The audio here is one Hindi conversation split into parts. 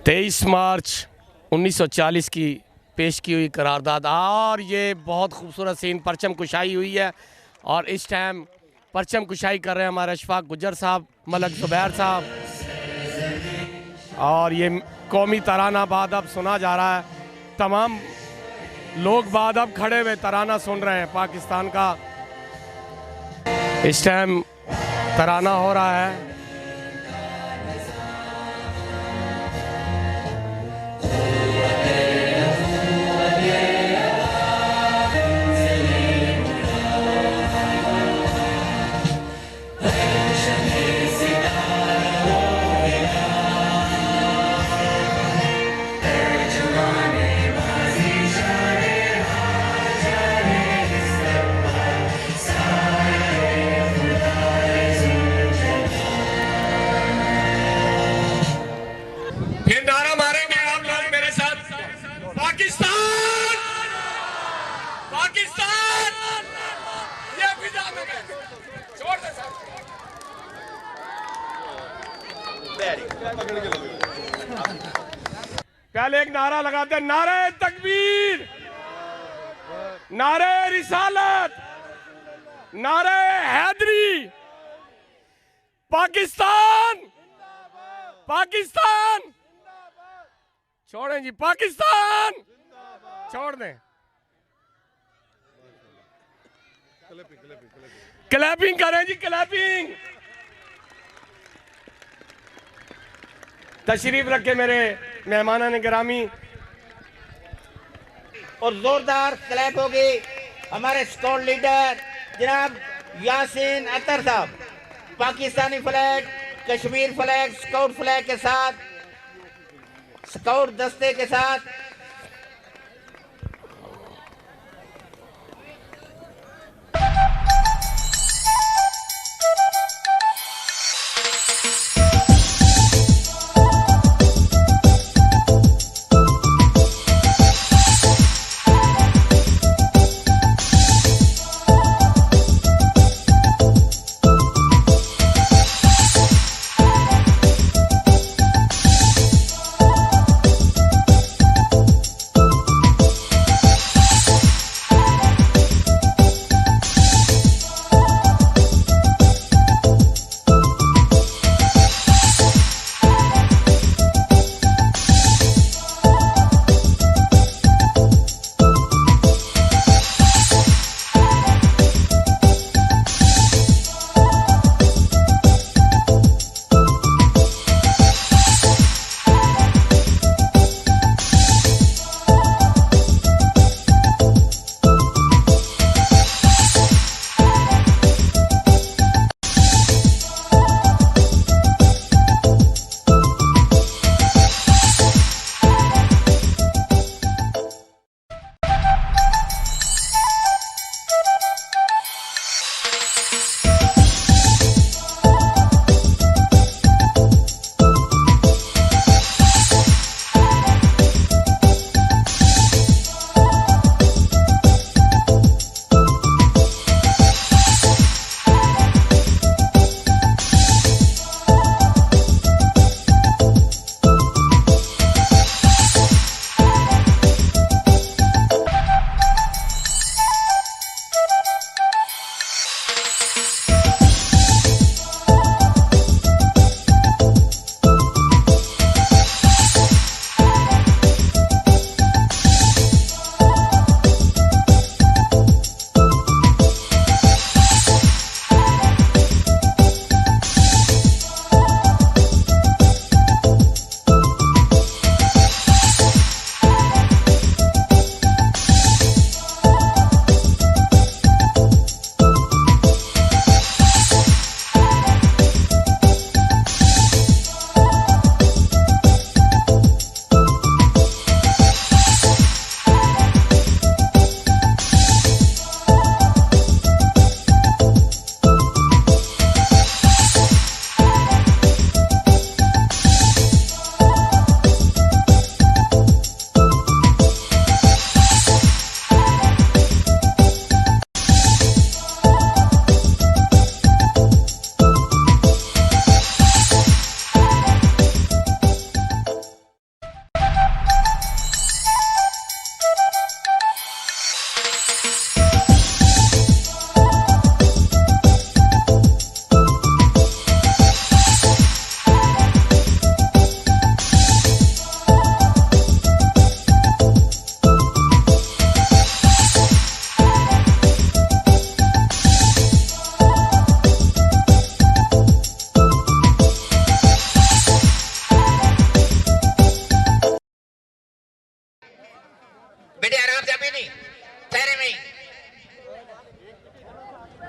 23 मार्च 1940 की पेश की हुई करारदाद और ये बहुत खूबसूरत सीन परचम कुशाई हुई है। और इस टाइम परचम कुशाई कर रहे हैं हमारे अशफाक गुज्जर साहब, मलक ज़ुबैर साहब, और ये कौमी तराना बादब सुना जा रहा है। तमाम लोग बादब खड़े हुए तराना सुन रहे हैं पाकिस्तान का। इस टाइम तराना हो रहा है। फिर नारा मारेंगे आप लोग मेरे साथ, पाकिस्तान पाकिस्तान। ये फिजा में छोड़ दे साहब। पहले एक नारा लगाते हैं, नारे तकबीर, नारे रिसालत, नारे हैदरी। पाकिस्तान पाकिस्तान छोड़ें जी, पाकिस्तान छोड़ दें। क्लैपिंग करें जी, क्लैपिंग। तशरीफ रखे मेरे मेहमान गिरामी। और जोरदार क्लैप होगी हमारे स्काउट लीडर जनाब यासीन अतर साहब, Pakistani flag, Kashmir flag, scout flag के साथ, स्काउट दस्ते के साथ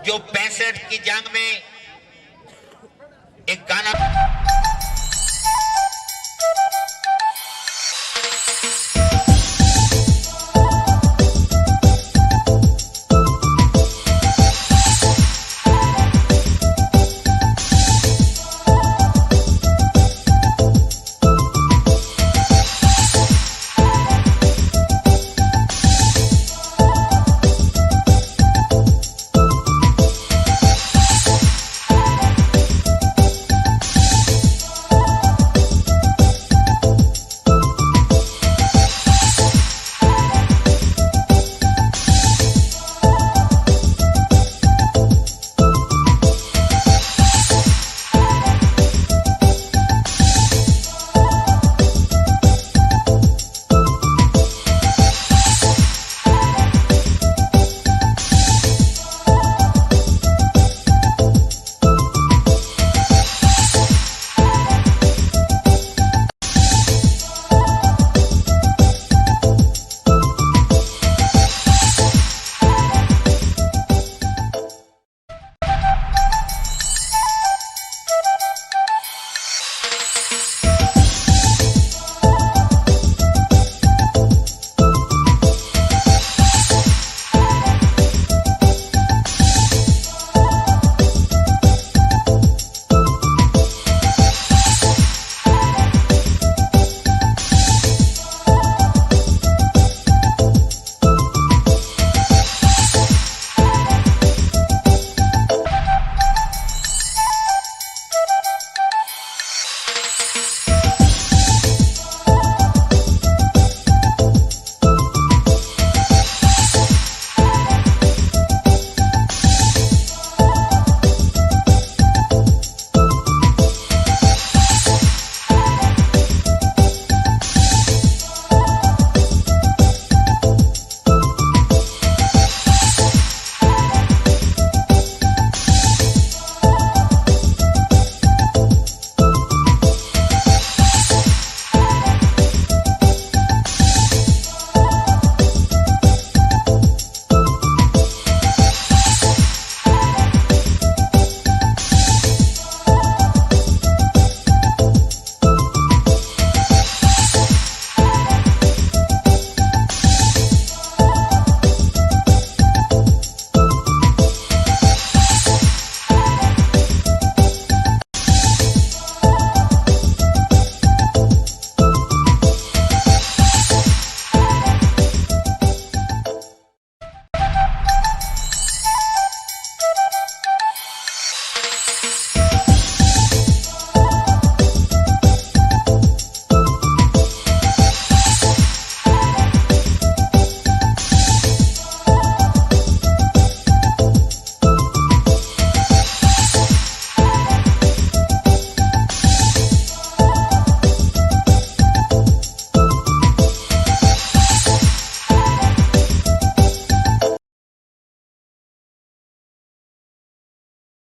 जो 65 की जंग में एक गाना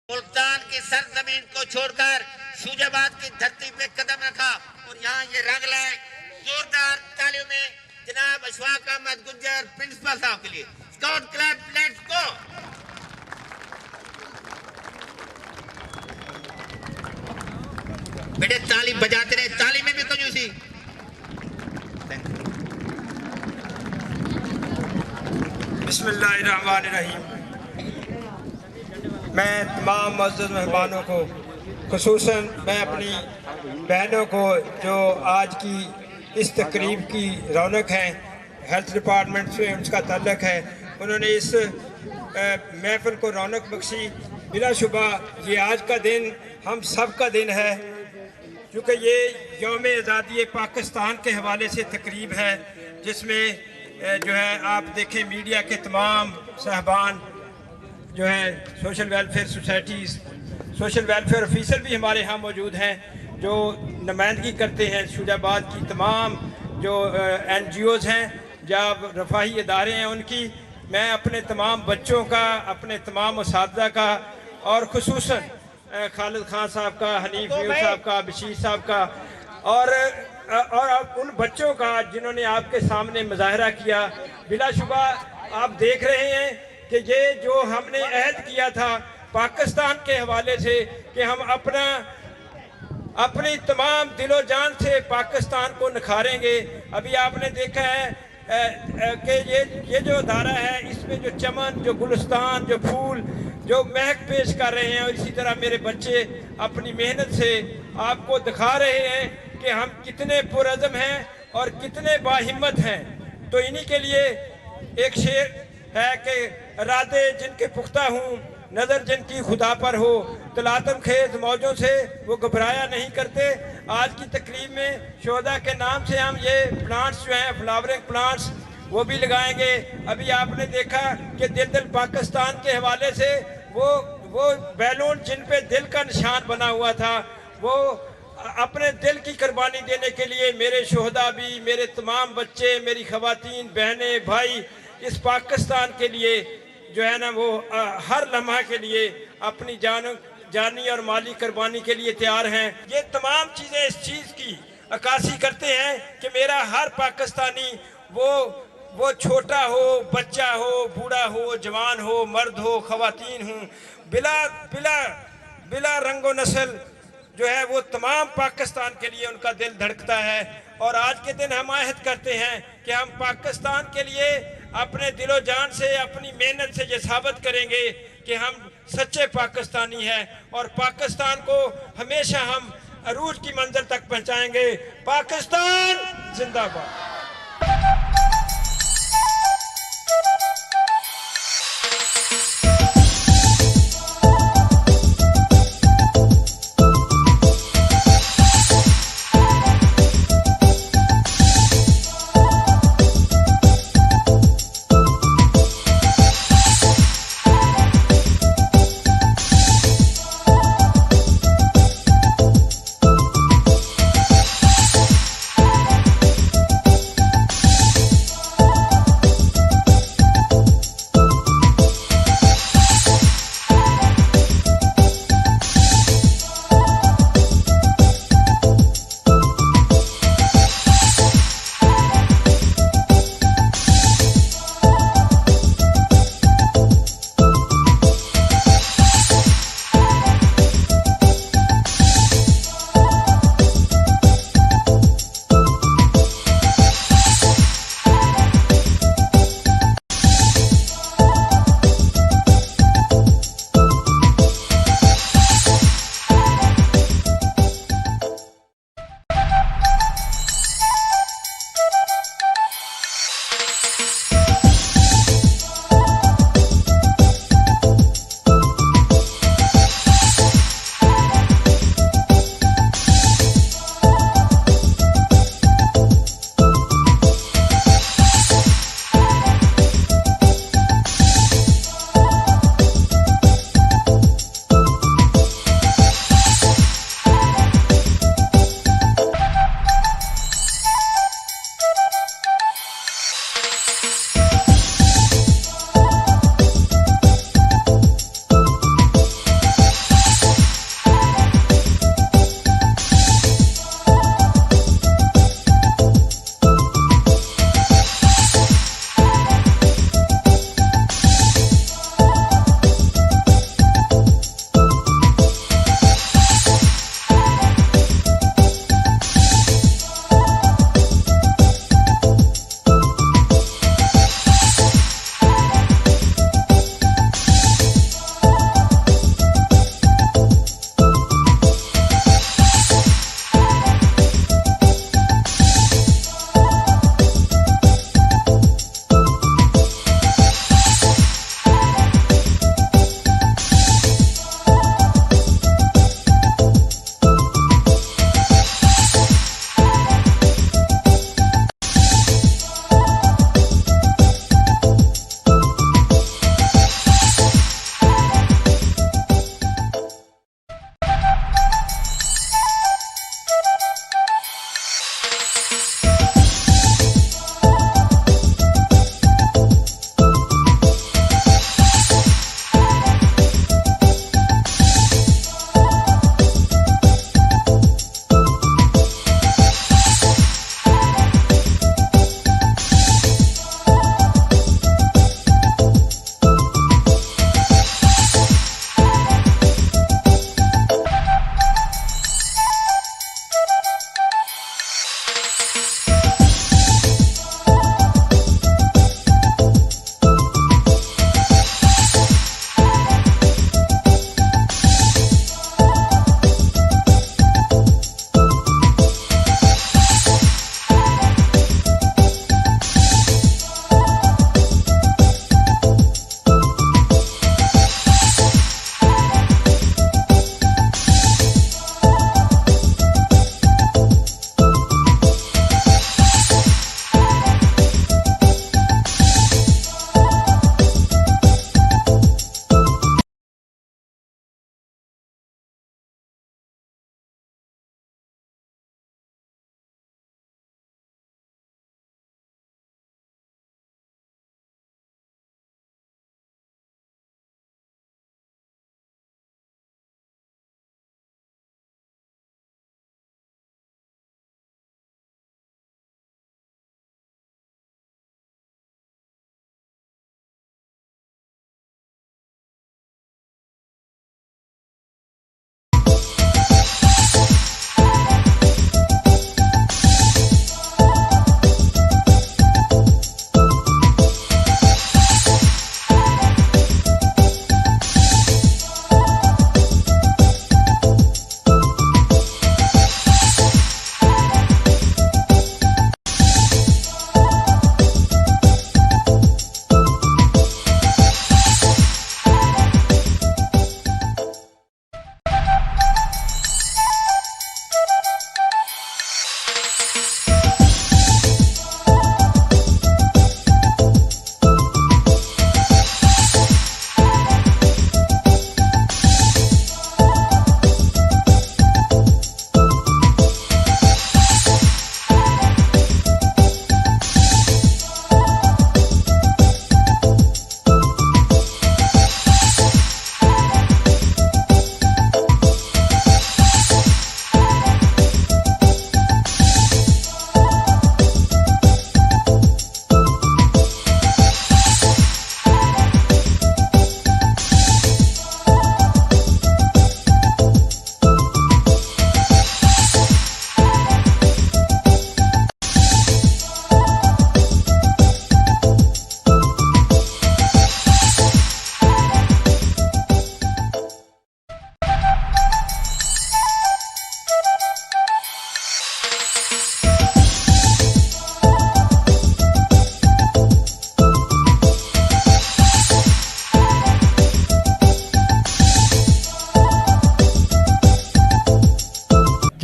मुल्तान की सरजमीन को छोड़कर शुजाबाद की धरती पे कदम रखा और यहाँ ये रंग लाए। जोरदार तालियों में जनाब अशफाक अहमद गुज्जर प्रिंसिपल साहब के लिए। Scout club let's go. बेटे ताली बजाते रहे, ताली में भी कंजूसी। बिस्मिल्लाहिर्रहमानिर्रहीम। मैं तमाम मुअज़्ज़ज़ मेहमानों को, खुसूसन मैं अपनी बहनों को जो आज की इस तकरीब की रौनक है, हेल्थ डिपार्टमेंट से उसका ताल्लुक़ है, उन्होंने इस महफ़िल को रौनक बख्शी। बिलाशुबा ये आज का दिन हम सब का दिन है, क्योंकि ये यौम आज़ादी पाकिस्तान के हवाले से तकरीब है, जिसमें जो है आप देखें मीडिया के तमाम साहबान जो है, social welfare societies, social welfare officer भी हमारे यहाँ मौजूद हैं जो नुमाइंदगी करते हैं। शुजाबाद की तमाम जो NGOs हैं, जब रफ़ाही इदारे हैं, उनकी मैं अपने तमाम बच्चों का, अपने तमाम उस्तादा का और खुसूसन खालिद खान साहब का, हनीफ न्यूज़ साहब का, बशीर साहब का और उन बच्चों का जिन्होंने आपके सामने मुजाहरा किया। बिलाशुबा आप देख रहे हैं कि ये जो हमने अहद किया था पाकिस्तान के हवाले से कि हम अपनी तमाम दिलो जान से पाकिस्तान को निखारेंगे। अभी आपने देखा है कि ये जो अदारा है, इसमें जो चमन, जो गुलिस्तान, जो फूल, जो महक पेश कर रहे हैं, और इसी तरह मेरे बच्चे अपनी मेहनत से आपको दिखा रहे हैं कि हम कितने पुरअज़म हैं और कितने बाहिम्मत हैं। तो इन्हीं के लिए एक शेर है कि इरादे जिनके पुख्ता हूँ, नज़र जिनकी खुदा पर हो, तलातम खेज मौजों से वो घबराया नहीं करते। आज की तकरीब में शोहदा के नाम से हम ये प्लांट्स जो हैं, फ्लावरिंग प्लांट्स, वो भी लगाएंगे। अभी आपने देखा कि दिल पाकिस्तान के हवाले से वो बैलून जिन पे दिल का निशान बना हुआ था, वो अपने दिल की कुर्बानी देने के लिए मेरे शोहदा भी, मेरे तमाम बच्चे, मेरी ख़वातीन, बहनें, भाई इस पाकिस्तान के लिए जो है ना वो हर लम्हा के लिए अपनी जानी और माली कुर्बानी के लिए तैयार हैं। ये तमाम चीज़ें इस चीज़ की अक्कासी करते हैं कि मेरा हर पाकिस्तानी वो छोटा हो, बच्चा हो, बूढ़ा हो, जवान हो, मर्द हो, ख़वातीन हो, बिला रंगो नस्ल जो है वो तमाम पाकिस्तान के लिए उनका दिल धड़कता है। और आज के दिन हम आहद करते हैं कि हम पाकिस्तान के लिए अपने दिलो जान से, अपनी मेहनत से ये साबित करेंगे कि हम सच्चे पाकिस्तानी हैं और पाकिस्तान को हमेशा हम अरूज की मंजिल तक पहुंचाएंगे। पाकिस्तान जिंदाबाद।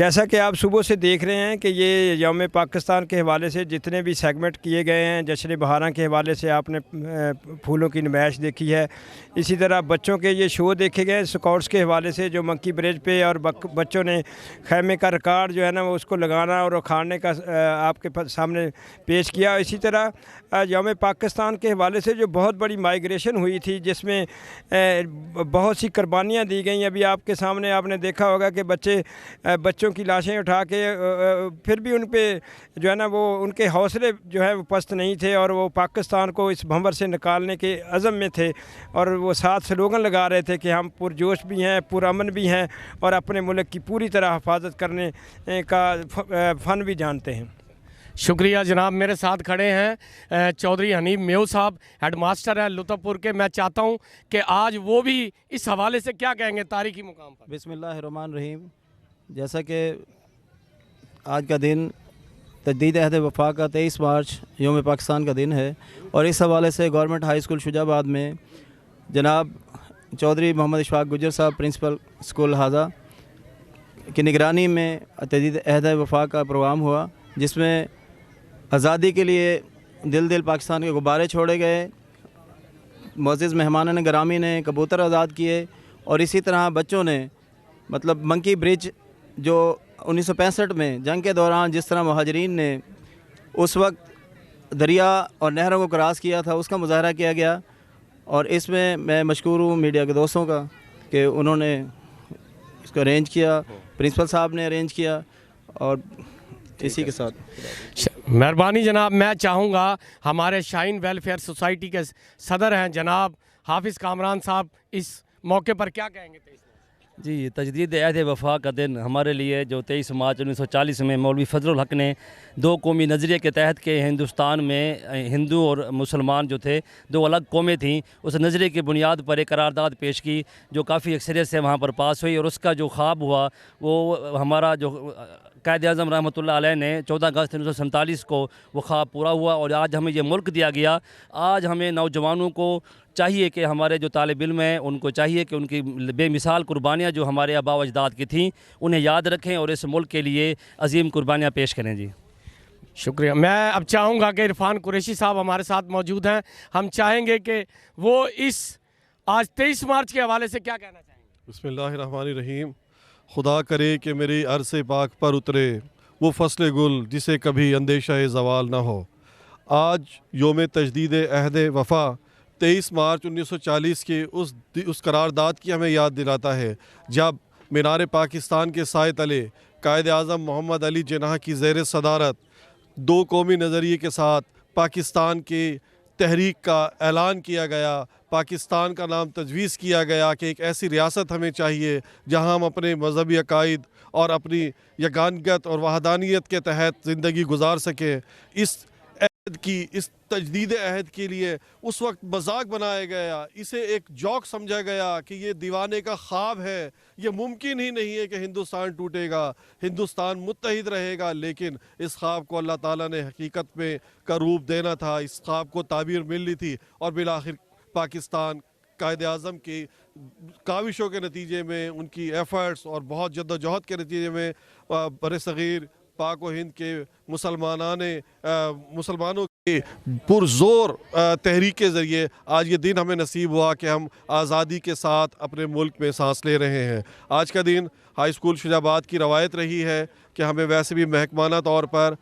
जैसा कि आप सुबह से देख रहे हैं कि ये यौम पाकिस्तान के हवाले से जितने भी सेगमेंट किए गए हैं, जश्न बहारां के हवाले से आपने फूलों की नुमाइश देखी है, इसी तरह बच्चों के ये शो देखे गए स्काउट्स के हवाले से, जो मंकी ब्रिज पे और बच्चों ने खैमे का रिकॉर्ड जो है ना वो उसको लगाना और उखाड़ने का आपके सामने पेश किया। इसी तरह यौम पाकिस्तान के हवाले से जो बहुत बड़ी माइग्रेशन हुई थी जिसमें बहुत सी कुर्बानियाँ दी गई। अभी आपके सामने आपने देखा होगा कि बच्चों की लाशें उठा के फिर भी उन पे जो है ना वो उनके हौसले जो है वो पस्त नहीं थे और वो पाकिस्तान को इस भंवर से निकालने के अज़म में थे और वो साथ स्लोगन लगा रहे थे कि हम पुरजोश भी हैं, पुरअमन भी हैं और अपने मुल्क की पूरी तरह हिफाजत करने का फ़न भी जानते हैं। शुक्रिया जनाब। मेरे साथ खड़े हैं चौधरी हनीफ मेव साहब, हेडमास्टर हैं लुत्फ़पुर के। मैं चाहता हूं कि आज वो भी इस हवाले से क्या कहेंगे तारीख़ी मुकाम पर। बिस्मिल्लाहिर्रहमानिर्रहीम। जैसा कि आज का दिन तजदीद अहद वफ़ा का 23 मार्च यौम पाकिस्तान का दिन है और इस हवाले से गवर्नमेंट हाई स्कूल शुजाबाद में जनाब चौधरी मोहम्मद इशफाक गुजर साहब प्रिंसिपल स्कूल हाजा की निगरानी में तजदीद अहद वफ़ा का प्रोग्राम हुआ, जिसमें आज़ादी के लिए दिल दिल पाकिस्तान के गुब्बारे छोड़े गए, मुअज़्ज़िज़ मेहमानान गिरामी ने कबूतर आज़ाद किए और इसी तरह बच्चों ने मतलब मंकी ब्रिज जो 1965 में जंग के दौरान जिस तरह मुहाजिरीन ने उस वक्त दरिया और नहरों को क्रॉस किया था उसका मुज़ाहरा किया गया। और इसमें मैं मशकूर हूँ मीडिया के दोस्तों का कि उन्होंने इसको अरेंज किया, प्रिंसिपल साहब ने अरेंज किया और इसी के साथ मेहरबानी जनाब। मैं चाहूँगा हमारे शाहीन वेलफेयर सोसाइटी के सदर हैं जनाब हाफिज़ कामरान साहब, इस मौके पर क्या कहेंगे? जी, तजदीद अहद वफ़ा का दिन हमारे लिए जो 23 मार्च 1940 में मौलवी फजलुल हक ने दो कौमी नज़रिए के तहत के हिंदुस्तान में हिंदू और मुसलमान जो थे दो अलग कौमें थीं, उस नज़रिए की बुनियाद पर एक करारदाद पेश की जो काफ़ी अक्सरियत से वहाँ पर पास हुई और उसका जो ख्वाब हुआ वो हमारा जो कायद-ए-आज़म रहमतुल्लाह अलैह ने 14 अगस्त 1947 को वो ख्वाब पूरा हुआ और आज हमें ये मुल्क दिया गया। आज हमें नौजवानों को चाहिए कि हमारे जो तालिब इल्म हैं उनको चाहिए कि उनकी बेमिसाल कुर्बानियाँ जो हमारे आबा व अजदाद की थीं उन्हें याद रखें और इस मुल्क के लिए अजीम कुर्बानियाँ पेश करें। जी शुक्रिया। मैं अब चाहूँगा कि इरफान कुरैशी साहब हमारे साथ मौजूद हैं। हम चाहेंगे कि वो इस आज 23 मार्च के हवाले से क्या कहना चाहेंगे? बिस्मिल्लाहिर्रहमानिर्रहीम। खुदा करे कि मेरी अर्ज़ पाक पर उतरे वो फसल गुल जिसे कभी अंदेशा ज़वाल ना हो। आज योम तजदीद अहद वफ़ा 23 मार्च 1940 के उस करारदाद की हमें याद दिलाता है जब मीनार पाकिस्तान के साए तले कायद-ए-आज़म मोहम्मद अली जिन्नाह की ज़ेर सदारत दो कौमी नज़रिए के साथ पाकिस्तान के तहरीक का ऐलान किया गया, पाकिस्तान का नाम तजवीज़ किया गया कि एक ऐसी रियासत हमें चाहिए जहां हम अपने मजहबी अकायद और अपनी यगानियत और वहदानियत के तहत ज़िंदगी गुजार सकें। इस अहद की इस तजदीद अहद के लिए उस वक्त मजाक बनाया गया, इसे एक जौक समझा गया कि ये दीवाने का ख्वाब है, ये मुमकिन ही नहीं है कि हिंदुस्तान टूटेगा, हिंदुस्तान मुत्तहिद रहेगा। लेकिन इस ख्वाब को अल्लाह ताला ने हकीकत में का रूप देना था, इस ख्वाब को ताबीर मिलनी थी और बिलाखिर पाकिस्तान कायद-ए-आज़म की काविशों के नतीजे में, उनकी एफ़र्ट्स और बहुत जद्दोजहद के नतीजे में बरसग़ीर पाक व हिंद के मुसलमानों के पुरज़ोर तहरीक के ज़रिए आज ये दिन हमें नसीब हुआ कि हम आज़ादी के साथ अपने मुल्क में सांस ले रहे हैं। आज का दिन हाई स्कूल शुजाबाद की रवायत रही है कि हमें वैसे भी महकमाना तौर पर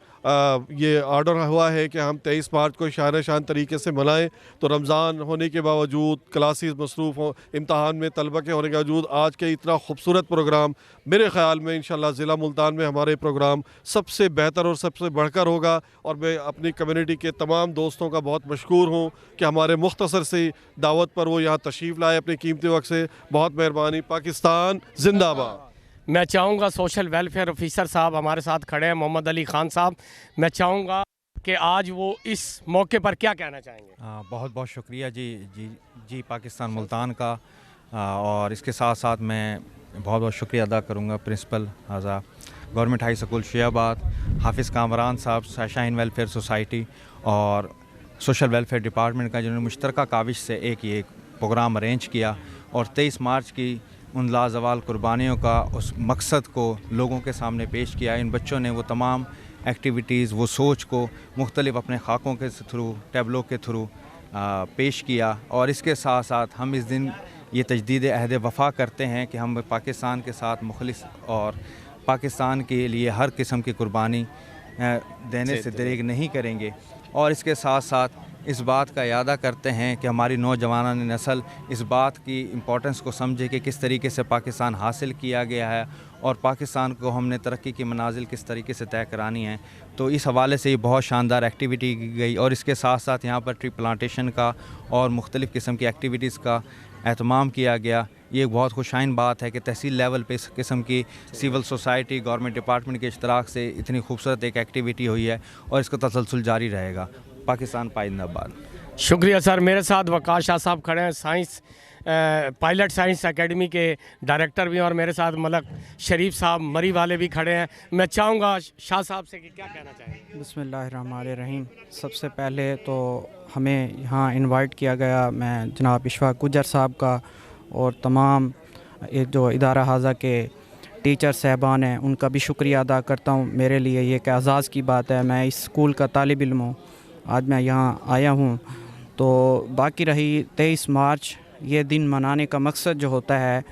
ये ऑर्डर हुआ है कि हम 23 मार्च को शान शान तरीके से मनाएं। तो रमज़ान होने के बावजूद, क्लासेस मसरूफ़ हो, इम्तहान में तलबा के होने के बावजूद आज के इतना खूबसूरत प्रोग्राम मेरे ख़्याल में इंशाल्लाह ज़िला मुल्तान में हमारे प्रोग्राम सबसे बेहतर और सबसे बढ़कर होगा। और मैं अपनी कम्युनिटी के तमाम दोस्तों का बहुत मशकूर हूँ कि हमारे मुख्तसर से दावत पर वो यहाँ तशरीफ़ लाए अपने कीमती वक्त से। बहुत मेहरबानी। पाकिस्तान जिंदाबाद। मैं चाहूँगा सोशल वेलफेयर ऑफिसर साहब हमारे साथ खड़े हैं मोहम्मद अली ख़ान साहब, मैं चाहूँगा कि आज वो इस मौके पर क्या कहना चाहेंगे? बहुत बहुत शुक्रिया जी पाकिस्तान मुल्तान का। और इसके साथ साथ मैं बहुत बहुत शुक्रिया अदा करूँगा प्रिंसिपल हाजा गवर्नमेंट हाई स्कूल शुजाबाद, हाफिज़ कामरान साहब, शाहीन वेलफेयर सोसाइटी और सोशल वेलफेयर डिपार्टमेंट का, जिन्होंने मुश्तरका काविश से एक प्रोग्राम अरेंज किया और 23 मार्च की उन लाजवाल कुर्बानियों का उस मकसद को लोगों के सामने पेश किया। इन बच्चों ने वो तमाम एक्टिविटीज़, वो सोच को मुख्तलिफ अपने खाकों के थ्रू, टैबलों के थ्रू पेश किया। और इसके साथ साथ हम इस दिन ये तजदीद अहद वफ़ा करते हैं कि हम पाकिस्तान के साथ मुखलिस और पाकिस्तान के लिए हर किस्म की कुर्बानी देने से दरेग नहीं करेंगे। और इसके साथ साथ इस बात का यादा करते हैं कि हमारी नौजवान नस्ल इस बात की इम्पोर्टेंस को समझे कि किस तरीके से पाकिस्तान हासिल किया गया है और पाकिस्तान को हमने तरक्की की मनाजिल किस तरीके से तय करानी है। तो इस हवाले से ये बहुत शानदार एक्टिविटी की गई। और इसके साथ साथ यहाँ पर ट्री प्लांटेशन का और मुख्तलिफ़ किस्म की एक्टिविटीज़ का एहतमाम किया गया। ये एक बहुत खुशाइन बात है कि तहसील लेवल पे इस किस्म की सिविल सोसाइटी, गवर्नमेंट डिपार्टमेंट के इश्तराक से इतनी खूबसूरत एक एक्टिविटी हुई है और इसका तसलसल जारी रहेगा। पाकिस्तान पाइंदाबाद। शुक्रिया सर। मेरे साथ वकास शाह साहब खड़े हैं, साइंस पायलट साइंस एकेडमी के डायरेक्टर भी हैं, और मेरे साथ मलक शरीफ साहब मरी वाले भी खड़े हैं। मैं चाहूँगा शाह साहब से कि क्या कहना चाहेंगे। बिस्मिल्लाहिर्रहमानिर्रहीम। सबसे पहले तो हमें यहाँ इनवाइट किया गया, मैं जनाब इशफाक गुज्जर साहब का और तमाम जो इदारा हाजा के टीचर साहबान हैं उनका भी शुक्रिया अदा करता हूँ। मेरे लिए ये एक एज़ाज़ की बात है, मैं इस स्कूल का तालिब इल्म हूँ, आज मैं यहाँ आया हूँ। तो बाकी रही 23 मार्च, ये दिन मनाने का मकसद जो होता है,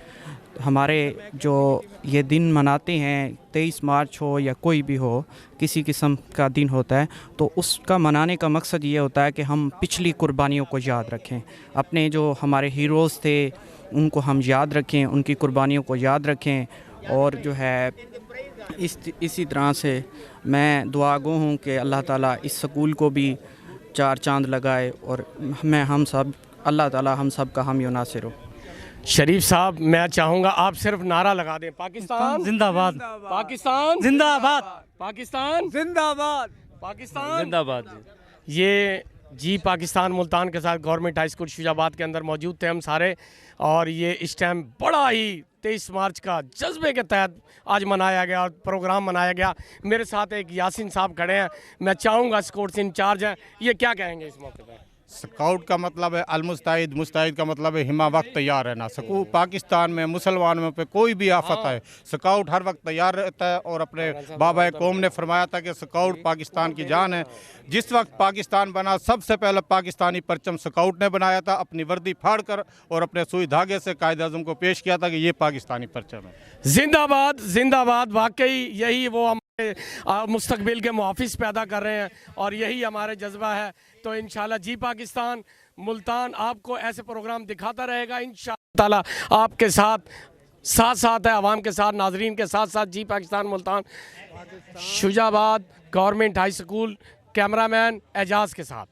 हमारे जो ये दिन मनाते हैं 23 मार्च हो या कोई भी हो, किसी किस्म का दिन होता है, तो उसका मनाने का मकसद ये होता है कि हम पिछली कुर्बानियों को याद रखें, अपने जो हमारे हीरोज़ थे उनको हम याद रखें, उनकी कुर्बानियों को याद रखें। और जो है इसी तरह से मैं दुआगो हूँ कि अल्लाह ताला इस स्कूल को भी 4 चांद लगाए और हम सब अल्लाह ताला हम सब का हामी नासिर हो। शरीफ साहब, मैं चाहूँगा आप सिर्फ नारा लगा दें, पाकिस्तान जिंदाबाद, पाकिस्तान जिंदाबाद, पाकिस्तान जिंदाबाद, पाकिस्तान जिंदाबाद। ये जी पाकिस्तान मुल्तान के साथ गवर्नमेंट हाई स्कूल शुजाबाद के अंदर मौजूद थे हम सारे, और ये इस टाइम बड़ा ही 23 मार्च का जज्बे के तहत आज मनाया गया और प्रोग्राम मनाया गया। मेरे साथ एक यासिन साहब खड़े हैं, मैं चाहूँगा स्कोर्ट्स इंचार्ज हैं, ये क्या कहेंगे इस मौके पर। स्काउट का मतलब है अलमुस्तैद, मुस्तैद का मतलब है हिमा वक्त तैयार रहना। पाकिस्तान में मुसलमानों पे कोई भी आफत है, स्काउट हर वक्त तैयार रहता है। और अपने बाबा कौम ने फरमाया था कि स्काउट पाकिस्तान की जान है। जिस वक्त पाकिस्तान बना, सबसे पहले पाकिस्तानी परचम स्काउट ने बनाया था, अपनी वर्दी फाड़ कर और अपने सुई धागे से कायद आज़म को पेश किया था कि ये पाकिस्तानी परचम है। जिंदाबाद, जिंदाबाद। वाकई यही वो मुस्तकबिल के मुहाफिज पैदा कर रहे हैं और यही हमारे जज्बा है। तो इंशाल्लाह जी पाकिस्तान मुल्तान आपको ऐसे प्रोग्राम दिखाता रहेगा इंशाल्लाह ताला, आपके साथ है, आवाम के साथ, नाजरीन के साथ साथ। जी Pakistan Multan Shujabad government high school, cameraman Ejaz के साथ।